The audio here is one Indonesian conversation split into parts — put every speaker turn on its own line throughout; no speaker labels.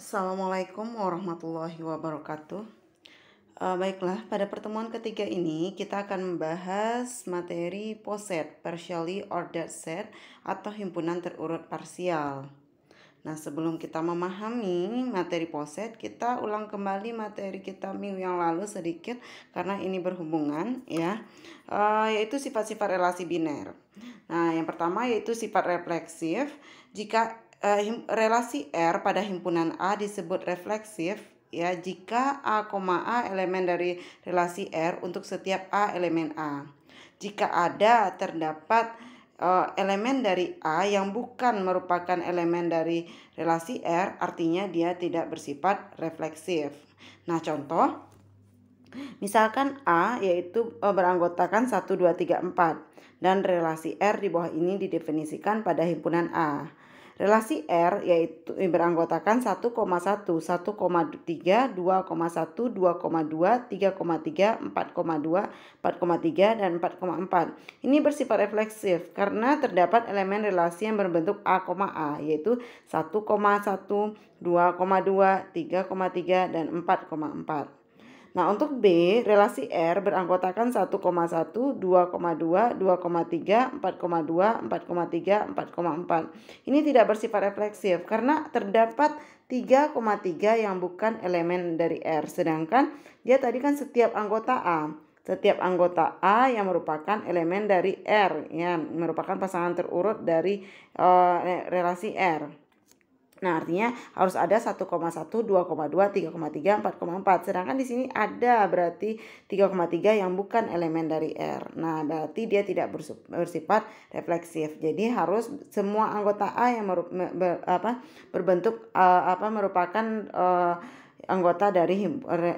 Assalamualaikum warahmatullahi wabarakatuh. Baiklah, pada pertemuan ketiga ini kita akan membahas materi poset, partially ordered set atau himpunan terurut parsial. Nah, sebelum kita memahami materi poset, kita ulang kembali materi kita minggu yang lalu sedikit karena ini berhubungan ya, yaitu sifat-sifat relasi biner. Nah, yang pertama yaitu sifat refleksif. Jika relasi R pada himpunan A disebut refleksif ya jika A, A elemen dari relasi R untuk setiap A elemen A. Jika terdapat elemen dari A yang bukan merupakan elemen dari relasi R, artinya dia tidak bersifat refleksif. Nah, contoh misalkan A yaitu beranggotakan 1, 2, 3, 4 dan relasi R di bawah ini didefinisikan pada himpunan A. Relasi R yaitu beranggotakan 1,1, 1,3, 2,1, 2,2, 3,3, 4,2, 4,3, dan 4,4. Ini bersifat refleksif karena terdapat elemen relasi yang berbentuk A, yaitu 1,1, 2,2, 3,3, dan 4,4. Nah, untuk B, relasi R beranggotakan 1,1, 2,2, 2,3, 4,2, 4,3, 4,4. Ini tidak bersifat refleksif karena terdapat 3,3 yang bukan elemen dari R. Sedangkan dia tadi kan setiap anggota A. Setiap anggota A yang merupakan elemen dari R, ya, merupakan pasangan terurut dari relasi R. Nah, artinya harus ada 1,1, 2,2, 3,3, 4,4. Sedangkan di sini ada berarti 3,3 yang bukan elemen dari R. Nah, berarti dia tidak bersifat refleksif. Jadi harus semua anggota A yang berbentuk merupakan anggota dari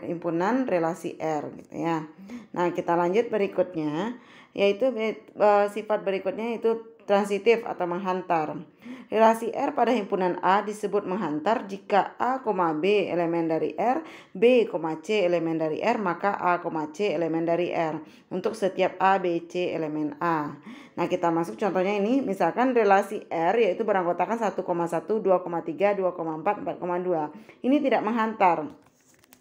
himpunan relasi R gitu ya. Nah, kita lanjut berikutnya yaitu sifat berikutnya yaitu transitif atau menghantar. Relasi R pada himpunan A disebut menghantar jika A, B elemen dari R, B, C elemen dari R, maka A, C elemen dari R untuk setiap A, B, C elemen A. Nah, kita masuk contohnya ini, misalkan relasi R yaitu beranggotakan 1,1, 2,3, 2,4, 4,2. Ini tidak menghantar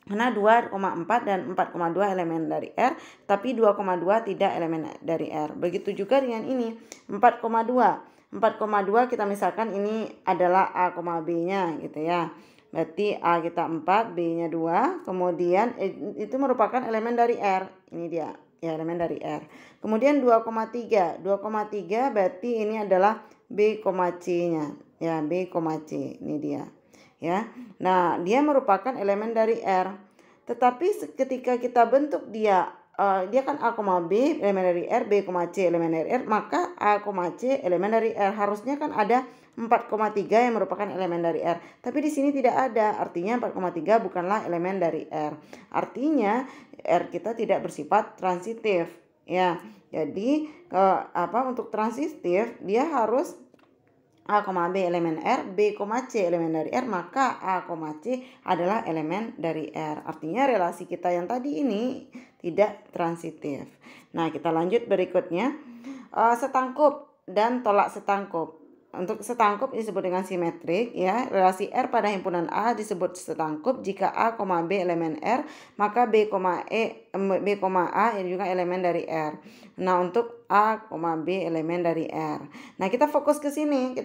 karena 2,4 dan 4,2 elemen dari R, tapi 2,2 tidak elemen dari R. Begitu juga dengan ini, 4,2. 4,2 kita misalkan ini adalah A, B-nya gitu ya. Berarti A kita 4, B-nya 2, kemudian itu merupakan elemen dari R. Ini dia, ya, elemen dari R. Kemudian 2,3. 2,3 berarti ini adalah B, C-nya. Ya, B, C. Ini dia. Ya. Nah, dia merupakan elemen dari R. Tetapi ketika kita bentuk dia kan A, B elemen dari R, B, C elemen dari R, maka A, C elemen dari R. Harusnya kan ada 4,3 yang merupakan elemen dari R. Tapi di sini tidak ada. Artinya 4,3 bukanlah elemen dari R. Artinya R kita tidak bersifat transitif, ya. Jadi untuk transitif dia harus A, B elemen R, B, C elemen dari R, maka A, C adalah elemen dari R. Artinya relasi kita yang tadi ini tidak transitif. Nah, kita lanjut berikutnya. Setangkup dan tolak setangkup. Untuk setangkup disebut dengan simetrik, ya. Relasi R pada himpunan A disebut setangkup jika A, B elemen R, maka B, A juga elemen dari R. Nah, untuk A, B elemen dari R. Nah, kita fokus ke sini,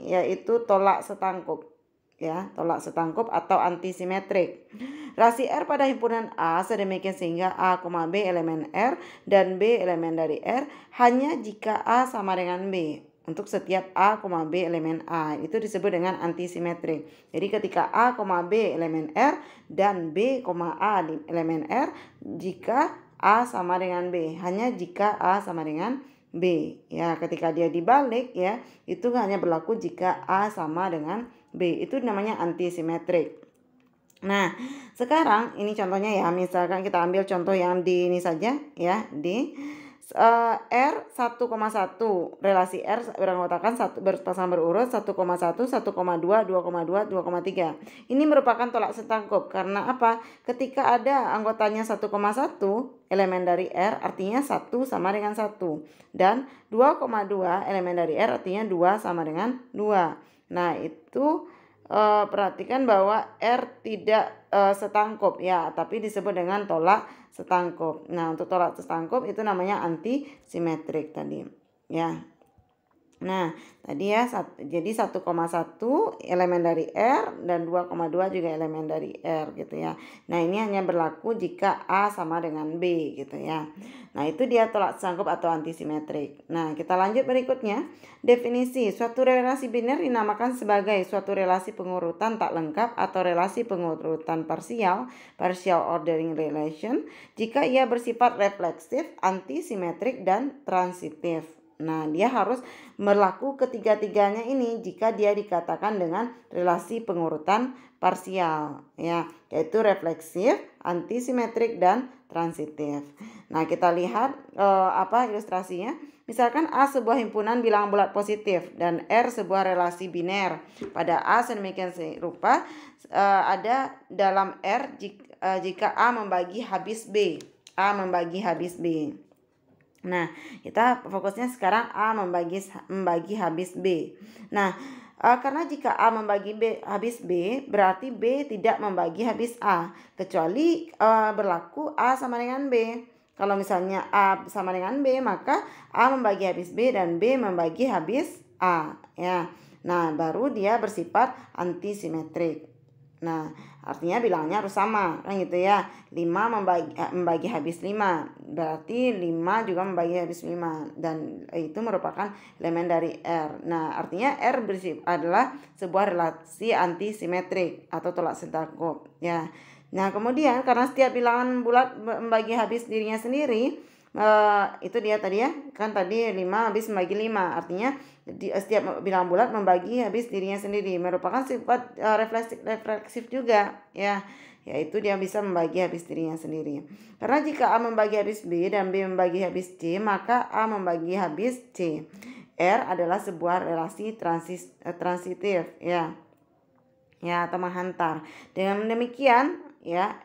yaitu tolak setangkup. Ya, tolak setangkup atau antisimetrik. Relasi R pada himpunan A sedemikian sehingga A, B elemen R dan B elemen dari R hanya jika A sama dengan B. Untuk setiap A, B elemen A itu disebut dengan antisimetrik. Jadi ketika A, B elemen R dan B, A elemen R jika A sama dengan B, hanya jika A sama dengan B. Ya, ketika dia dibalik ya, itu hanya berlaku jika A sama dengan B. Itu namanya antisimetrik. Nah, sekarang ini contohnya ya, misalkan kita ambil contoh yang di ini saja ya, di R 1,1, relasi R beranggotakan berpasangan berurut 1,1, 1,2, 2,2, 2,3. Ini merupakan tolak setangkup karena apa? Ketika ada anggotanya 1,1 elemen dari R artinya 1 sama dengan 1 dan 2,2 elemen dari R artinya 2 sama dengan 2. Nah, itu perhatikan bahwa R tidak setangkup ya, tapi disebut dengan tolak setangkup. Nah, untuk tolak setangkup itu namanya antisimetrik tadi ya. Nah, tadi ya jadi 1,1 elemen dari R dan 2,2 juga elemen dari R gitu ya. Nah, ini hanya berlaku jika A sama dengan B gitu ya. Nah, itu dia tolak setangkup atau antisimetrik. Nah, kita lanjut berikutnya. Definisi suatu relasi biner dinamakan sebagai suatu relasi pengurutan tak lengkap atau relasi pengurutan parsial, partial ordering relation, jika ia bersifat refleksif, antisimetrik, dan transitif. Nah, dia harus berlaku ketiga-tiganya ini jika dia dikatakan dengan relasi pengurutan parsial ya, yaitu refleksif, antisimetrik, dan transitif. Nah, kita lihat ilustrasinya. Misalkan A sebuah himpunan bilangan bulat positif dan R sebuah relasi biner. Pada A sedemikian rupa ada dalam R jika A membagi habis B. A membagi habis B. Nah, kita fokusnya sekarang A membagi habis B. Nah, karena jika A membagi B habis B, berarti B tidak membagi habis A, kecuali berlaku A sama dengan B. Kalau misalnya A sama dengan B, maka A membagi habis B dan B membagi habis A ya. Nah, baru dia bersifat antisimetrik. Nah, artinya bilangnya harus sama kan gitu ya. 5 membagi habis 5, berarti 5 juga membagi habis 5, dan itu merupakan elemen dari R. Nah, artinya R adalah sebuah relasi antisimetrik atau tolak setangkup ya. Nah, kemudian karena setiap bilangan bulat membagi habis dirinya sendiri, itu dia tadi ya, kan tadi 5 habis membagi 5, artinya setiap bilangan bulat membagi habis dirinya sendiri, merupakan sifat refleksif juga ya, yaitu dia bisa membagi habis dirinya sendiri. Karena jika A membagi habis B dan B membagi habis C, maka A membagi habis C. R adalah sebuah relasi transitif ya atau menghantar. Dengan demikian ya,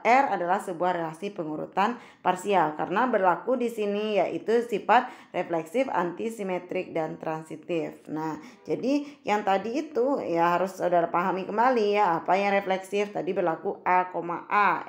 R adalah sebuah relasi pengurutan parsial karena berlaku di sini yaitu sifat refleksif, antisimetrik, dan transitif. Nah, jadi yang tadi itu ya harus saudara pahami kembali ya, apa yang refleksif tadi berlaku A,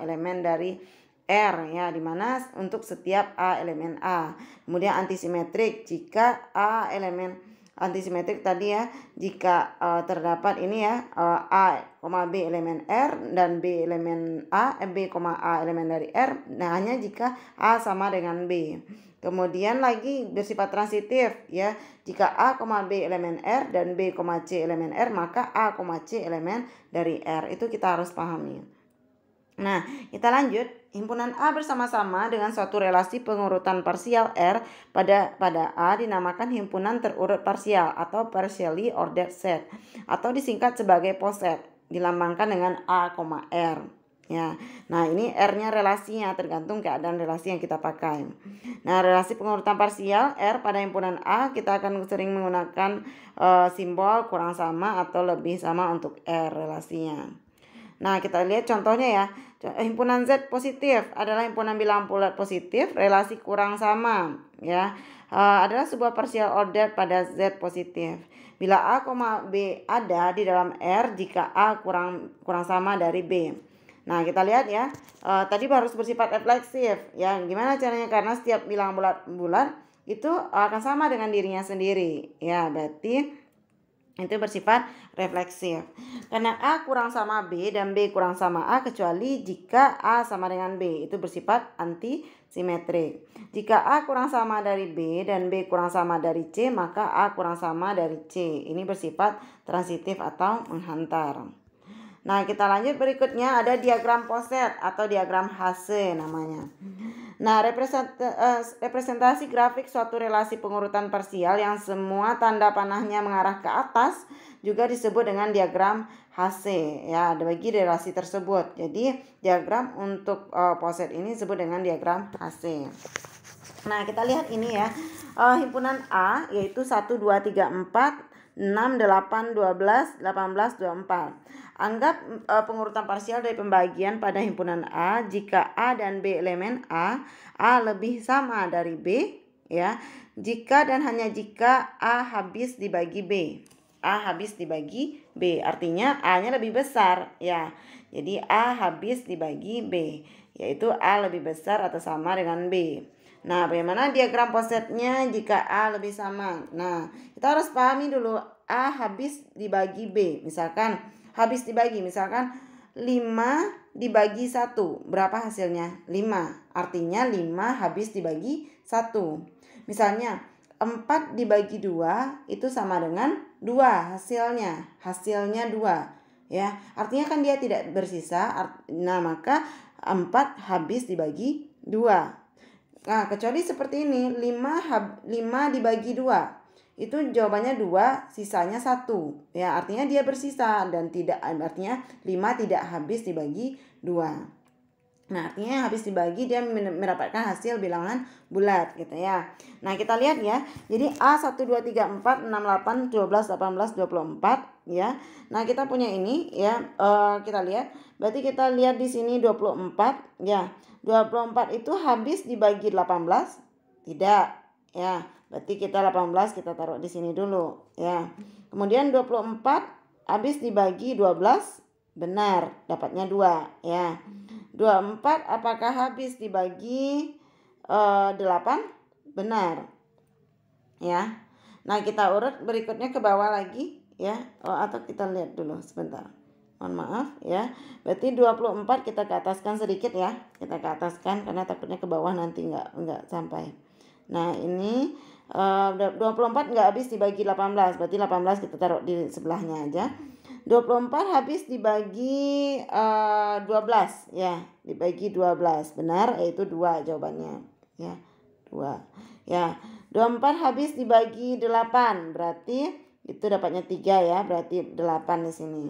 elemen dari R ya, dimana untuk setiap A elemen A. Kemudian antisimetrik jika A elemen antisimetrik tadi ya, jika terdapat ini ya, A, B elemen R dan B elemen A, B, A elemen dari R. Nah, hanya jika A sama dengan B. Kemudian lagi bersifat transitif ya, jika A, B elemen R dan B, C elemen R, maka A, C elemen dari R. Itu kita harus pahami. Nah, kita lanjut. Himpunan A bersama-sama dengan suatu relasi pengurutan parsial R pada A dinamakan himpunan terurut parsial atau partially ordered set, atau disingkat sebagai poset, dilambangkan dengan A, R ya. Nah, ini R-nya relasinya tergantung keadaan relasi yang kita pakai. Nah, relasi pengurutan parsial R pada himpunan A kita akan sering menggunakan simbol kurang sama atau lebih sama untuk R relasinya. Nah, kita lihat contohnya ya. Himpunan Z positif adalah himpunan bilangan bulat positif, relasi kurang sama ya. Adalah sebuah partial order pada Z positif. Bila A, B ada di dalam R jika A kurang sama dari B. Nah, kita lihat ya. Tadi harus bersifat refleksif ya. Gimana caranya? Karena setiap bilangan bulat itu akan sama dengan dirinya sendiri ya. Berarti itu bersifat refleksif. Karena A kurang sama B dan B kurang sama A, kecuali jika A sama dengan B, itu bersifat antisimetrik. Jika A kurang sama dari B dan B kurang sama dari C, maka A kurang sama dari C. Ini bersifat transitif atau menghantar. Nah, kita lanjut berikutnya, ada diagram poset atau diagram Hase namanya. Nah, representasi grafik suatu relasi pengurutan parsial yang semua tanda panahnya mengarah ke atas juga disebut dengan diagram Hase ya, bagi relasi tersebut. Jadi diagram untuk poset ini disebut dengan diagram Hase. Nah, kita lihat ini ya, himpunan A yaitu 1, 2, 3, 4, 6, 8, 12, 18, 24. Anggap pengurutan parsial dari pembagian pada himpunan A jika A dan B elemen A lebih sama dari B ya, jika dan hanya jika A habis dibagi B. A habis dibagi B. Artinya A-nya lebih besar ya. Jadi A habis dibagi B, yaitu A lebih besar atau sama dengan B. Nah, bagaimana diagram posetnya jika A lebih sama? Nah, kita harus pahami dulu A habis dibagi B. Misalkan habis dibagi, misalkan 5 dibagi 1. Berapa hasilnya? 5. Artinya 5 habis dibagi 1. Misalnya 4 dibagi 2 itu sama dengan 2 hasilnya. Hasilnya 2. Ya, artinya kan dia tidak bersisa. Nah, maka 4 habis dibagi 2. Nah, kecuali seperti ini, 5 dibagi 2. Itu jawabannya 2, sisanya 1. Ya, artinya dia bersisa dan tidak, artinya 5 tidak habis dibagi 2. Nah, artinya habis dibagi dia mendapatkan hasil bilangan bulat gitu ya. Nah, kita lihat ya. Jadi A 1 2 3 4 6 8 12 18 24 ya. Nah, kita punya ini ya. Kita lihat. Berarti kita lihat di sini 24 ya. 24 itu habis dibagi 18? Tidak ya. Berarti kita 18 kita taruh di sini dulu ya. Kemudian 24 habis dibagi 12? Benar, dapatnya 2 ya. 24 apakah habis dibagi 8? Benar ya. Nah, kita urut berikutnya ke bawah lagi ya. Atau kita lihat dulu sebentar, mohon maaf ya. Berarti 24 kita ke ataskan sedikit ya. Kita ke ataskan karena takutnya ke bawah nanti nggak sampai. Nah, ini 24 nggak habis dibagi 18. Berarti 18 kita taruh di sebelahnya aja. 24 habis dibagi 12 ya, dibagi 12. Benar, yaitu 2 jawabannya ya. 2 ya. 24 habis dibagi 8, berarti itu dapatnya 3 ya, berarti 8 di sini.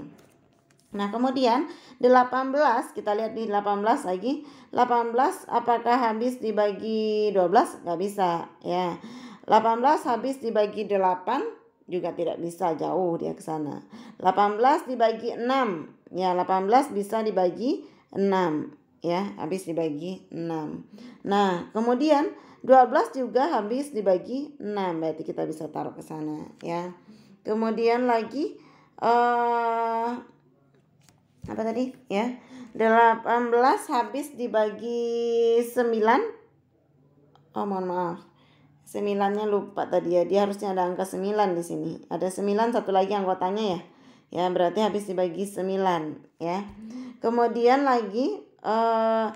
Nah, kemudian 18 kita lihat di 18 lagi. 18 apakah habis dibagi 12? Nggak bisa ya. 18 habis dibagi 8 juga tidak bisa, jauh dia ke sana. 18 dibagi 6 ya, 18 bisa dibagi 6 ya, habis dibagi 6. Nah, kemudian 12 juga habis dibagi 6, berarti kita bisa taruh ke sana ya. Kemudian lagi apa tadi ya, 18 habis dibagi 9. Mohon maaf, 9-nya lupa tadi ya. Dia harusnya ada angka 9 di sini. Ada 9 satu lagi anggotanya ya. Ya, berarti habis dibagi 9 ya. Kemudian lagi 12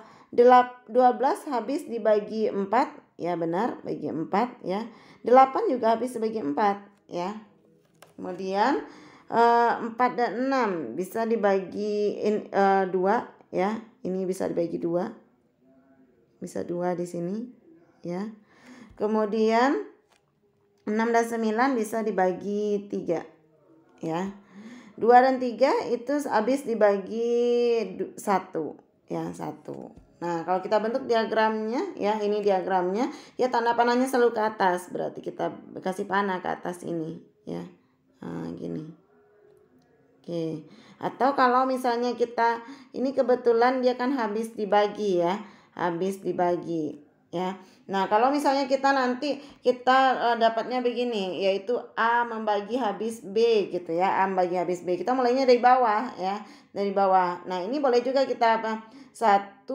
habis dibagi 4 ya, benar, bagi 4 ya. 8 juga habis dibagi 4 ya. Kemudian 4 dan 6 bisa dibagi 2 ya. Ini bisa dibagi 2. Bisa 2 di sini ya. Kemudian 6 dan 9 bisa dibagi 3 ya. 2 dan 3 itu habis dibagi 1 ya, 1. Nah, kalau kita bentuk diagramnya ya, ini diagramnya ya, tanda panahnya selalu ke atas, berarti kita kasih panah ke atas ini ya. Nah, gini. Oke. Atau kalau misalnya kita ini kebetulan dia kan habis dibagi ya, habis dibagi ya. Nah, kalau misalnya kita nanti kita dapatnya begini, yaitu A membagi habis B gitu ya. A membagi habis B. Kita mulainya dari bawah ya, dari bawah. Nah, ini boleh juga kita apa? 1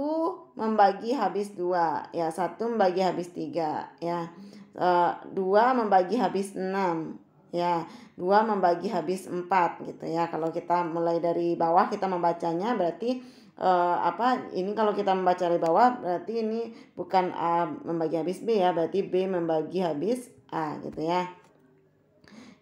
membagi habis 2 ya, 1 membagi habis 3 ya. 2 membagi habis 6 ya, 2 membagi habis 4 gitu ya. Kalau kita mulai dari bawah kita membacanya berarti ini kalau kita membaca dari bawah berarti ini bukan A membagi habis B ya, berarti B membagi habis A gitu ya.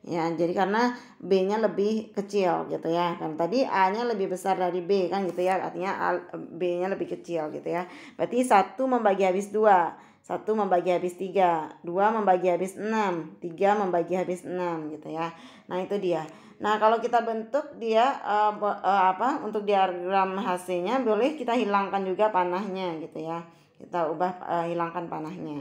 Ya, jadi karena B-nya lebih kecil gitu ya. Kan tadi A-nya lebih besar dari B kan gitu ya. Artinya B-nya lebih kecil gitu ya. Berarti 1 membagi habis 2, 1 membagi habis 3, 2 membagi habis 6, 3 membagi habis 6 gitu ya. Nah, itu dia. Nah, kalau kita bentuk dia untuk diagram hasilnya, boleh kita hilangkan juga panahnya gitu ya. Kita ubah hilangkan panahnya.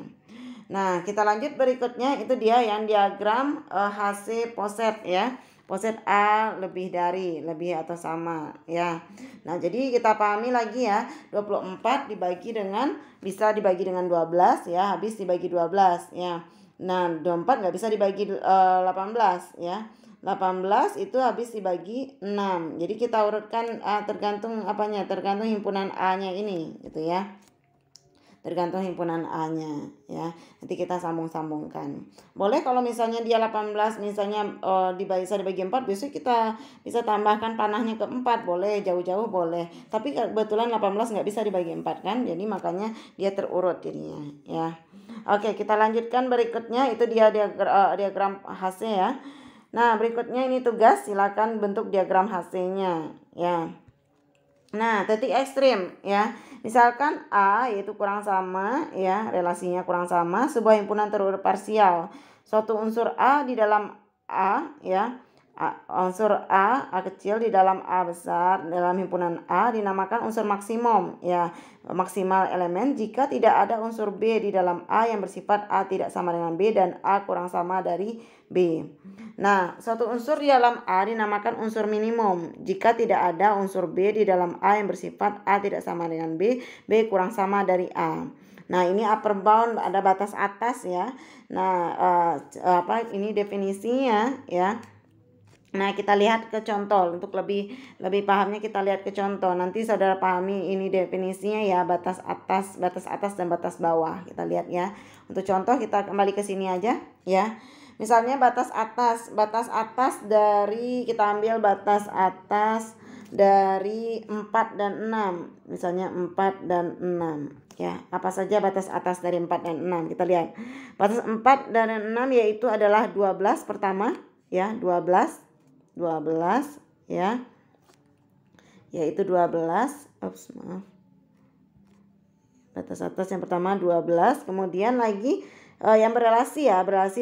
Nah, kita lanjut berikutnya, itu dia yang diagram HC poset ya. Poset A lebih dari, lebih atau sama ya. Nah, jadi kita pahami lagi ya, 24 dibagi dengan, bisa dibagi dengan 12 ya, habis dibagi 12 ya. Nah, 24 nggak bisa dibagi 18 ya. 18 itu habis dibagi 6. Jadi kita urutkan tergantung apanya? Tergantung himpunan A-nya ini gitu ya. Tergantung himpunan A-nya ya. Nanti kita sambung-sambungkan. Boleh kalau misalnya dia 18 misalnya bisa dibagi 4, besok kita bisa tambahkan panahnya ke 4, boleh, jauh-jauh boleh. Tapi kebetulan 18 nggak bisa dibagi 4 kan, jadi makanya dia terurut jadinya ya. Oke, kita lanjutkan berikutnya, itu dia diagram HC ya. Nah, berikutnya ini tugas, silakan bentuk diagram HC-nya ya. Nah, titik ekstrim ya. Misalkan A yaitu kurang sama ya, relasinya kurang sama, sebuah himpunan terurut parsial. Suatu unsur A di dalam A ya. Unsur A kecil di dalam A besar dalam himpunan A dinamakan unsur maksimum ya, maksimal elemen jika tidak ada unsur B di dalam A yang bersifat A tidak sama dengan B dan A kurang sama dari B. Nah, suatu unsur di dalam A dinamakan unsur minimum jika tidak ada unsur B di dalam A yang bersifat A tidak sama dengan B, B kurang sama dari A. Nah, ini upper bound, ada batas atas ya. Nah, ini definisinya ya. Nah, kita lihat ke contoh untuk lebih pahamnya, kita lihat ke contoh. Nanti saudara pahami ini definisinya ya, batas atas dan batas bawah. Kita lihat ya. Untuk contoh kita kembali ke sini aja ya. Misalnya batas atas dari, kita ambil batas atas dari 4 dan 6. Misalnya 4 dan 6 ya. Apa saja batas atas dari 4 dan 6? Kita lihat. Batas 4 dan 6 yaitu adalah 12 pertama ya, 12 ya. Yaitu 12. Batas atas yang pertama 12, kemudian lagi yang berelasi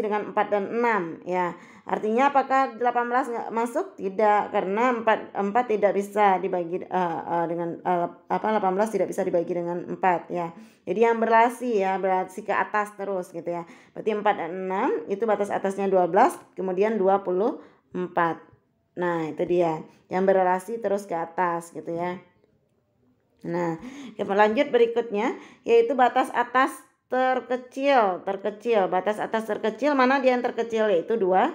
dengan 4 dan 6 ya. Artinya apakah 18 nggak masuk? Tidak, karena 4 tidak bisa dibagi dengan 18 tidak bisa dibagi dengan 4 ya. Jadi yang berelasi ke atas terus gitu ya. Berarti 4 dan 6 itu batas atasnya 12, kemudian 24. Nah, itu dia yang berelasi terus ke atas gitu ya. Nah, kita lanjut berikutnya yaitu batas atas terkecil. Batas atas terkecil, mana dia yang terkecil? Yaitu 12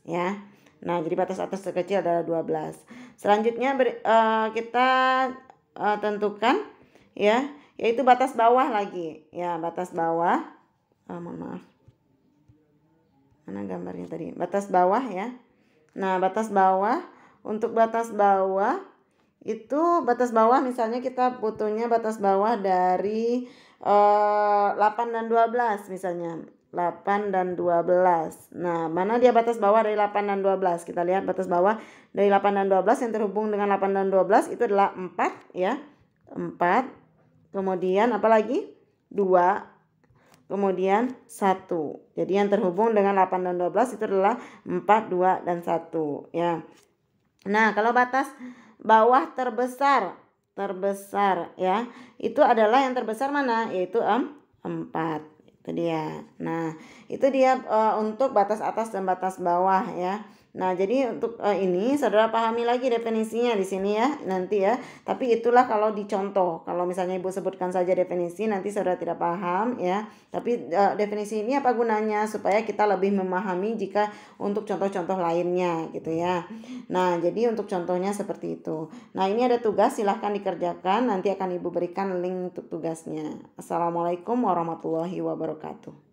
ya. Nah, jadi batas atas terkecil adalah 12. Selanjutnya kita tentukan ya, yaitu batas bawah lagi ya, batas bawah. Mohon maaf. Mana gambarnya tadi? Batas bawah ya. Nah, batas bawah, untuk batas bawah itu misalnya kita butuhnya batas bawah dari 8 dan 12 misalnya. 8 dan 12. Nah, mana dia batas bawah dari 8 dan 12? Kita lihat batas bawah dari 8 dan 12 yang terhubung dengan 8 dan 12 itu adalah 4 ya. 4. Kemudian apa lagi? 2. Kemudian 1. Jadi yang terhubung dengan 8 dan 12 itu adalah 4, 2, dan 1 ya. Nah, kalau batas bawah terbesar ya, itu adalah yang terbesar mana? Yaitu 4. Itu dia. Nah, itu dia untuk batas atas dan batas bawah ya. Nah, jadi untuk ini saudara pahami lagi definisinya di sini ya nanti ya. Tapi itulah kalau dicontoh. Kalau misalnya Ibu sebutkan saja definisi nanti saudara tidak paham ya. Tapi definisi ini apa gunanya? Supaya kita lebih memahami jika untuk contoh-contoh lainnya gitu ya. Nah, jadi untuk contohnya seperti itu. Nah, ini ada tugas, silahkan dikerjakan. Nanti akan Ibu berikan link untuk tugasnya. Assalamualaikum warahmatullahi wabarakatuh.